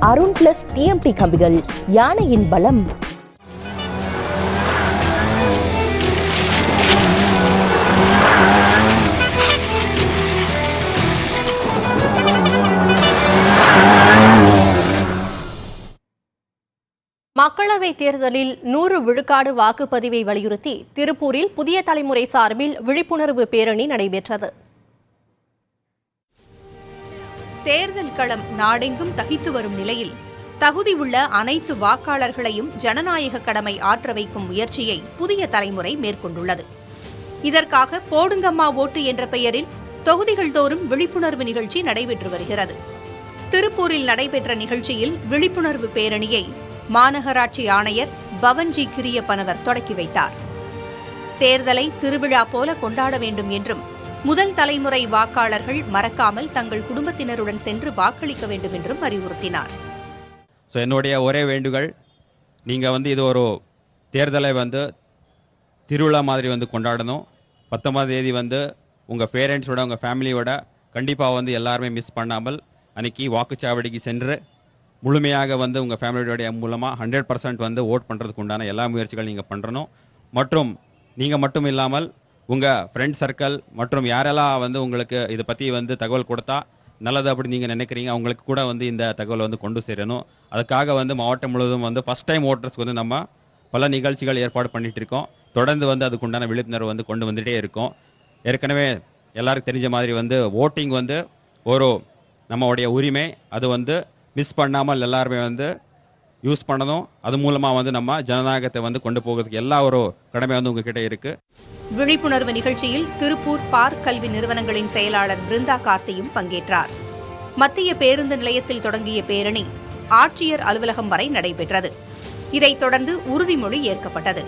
Arun plus TMT கம்பிகள், யானையின் பலம். மக்களவைத் தேர்தலில் 100 விழுக்காடு வாக்குப்பதிவை வலியுறுத்தி திருப்பூரில் புதிய தலைமுறை சார்பில் விழிப்புணர்வு பேரணி நடைபெற்றது. தேர்தல் களம் நாடெங்கும் தகித்து வரும் நிலையில் தகுதி உள்ள அனைத்து வாக்காளர்களையும் ஜனநாயக கடமை ஆற்ற வைக்கும் முயற்சியை புதிய தலைமுறை மேற்கொண்டுள்ளது. இதற்காக போடுங்கம்மா ஓட்டு என்ற பெயரில் தொகுதிகள் தோறும் விழிப்புணர்வு நிகழ்ச்சி நடைபெற்று வருகிறது. திருப்பூரில் நடைபெற்ற நிகழ்ச்சியில் விழிப்புணர்வு பேரணியை மாநகராட்சி ஆணையர் பவன்ஜி கிரியப்பனவர் தொடக்கி வைத்தார். தேர்தலை திருவிழா போல கொண்டாட வேண்டும் என்றும் முதல் தலைமுறை வாக்காளர்கள் மறக்காமல் தங்கள் குடும்பத்தினருடன் சென்று வாக்களிக்க வேண்டும் என்றும் அறிவுறுத்தினார். என்னுடைய ஒரே வேண்டுகோள், நீங்கள் இது ஒரு தேர்தலை திருவிழா மாதிரி கொண்டாடணும். 19ஆம் தேதி உங்கள் பேரண்ட்ஸோட உங்கள் ஃபேமிலியோட கண்டிப்பாக எல்லாருமே மிஸ் பண்ணாமல் அன்றைக்கி வாக்குச்சாவடிக்கு சென்று முழுமையாக உங்கள் ஃபேமிலியோடைய மூலமாக 100% ஓட் பண்ணுறதுக்கு உண்டான எல்லா முயற்சிகள் நீங்கள் பண்ணுறணும். மற்றும் நீங்கள் மட்டும் இல்லாமல் உங்கள் ஃப்ரெண்ட் சர்க்கிள் மற்றும் யாரெல்லாம் உங்களுக்கு இதை பற்றி தகவல் கொடுத்தா நல்லது அப்படி நீங்கள் நினைக்கிறீங்க, அவங்களுக்கு கூட இந்த தகவலை கொண்டு சேரணும். அதுக்காக மாவட்டம் முழுவதும் ஃபஸ்ட் டைம் ஓட்டர்ஸ்க்கு நம்ம பல நிகழ்ச்சிகள் ஏற்பாடு பண்ணிகிட்டு இருக்கோம். தொடர்ந்து அதுக்குண்டான விழிப்புணர்வு கொண்டு வந்துகிட்டே இருக்கோம். ஏற்கனவே எல்லாருக்கும் தெரிஞ்ச மாதிரி ஓட்டிங் ஒரு நம்மளுடைய உரிமை. அது மிஸ் பண்ணாமல் எல்லாருமே யூஸ் பண்ணணும். அது மூலமாக நம்ம ஜனநாயகத்தை கொண்டு போகிறதுக்கு எல்லா ஒரு கடமை உங்ககிட்ட இருக்கு. விழிப்புணர்வு நிகழ்ச்சியில் திருப்பூர் பார்க் கல்வி நிறுவனங்களின் செயலாளர் பிருந்தா கார்த்தியும் பங்கேற்றார். மத்திய பேருந்து நிலையத்தில் தொடங்கிய பேரணி ஆட்சியர் அலுவலகம் வரை நடைபெற்றது. இதைத் தொடர்ந்து உறுதிமொழி ஏற்கப்பட்டது.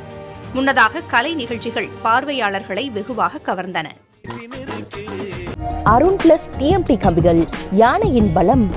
முன்னதாக கலை நிகழ்ச்சிகள் பார்வையாளர்களை வெகுவாக கவர்ந்தன. அருண் பிளஸ் டிஎம்டி கம்பிகள், யானையின் பலம்.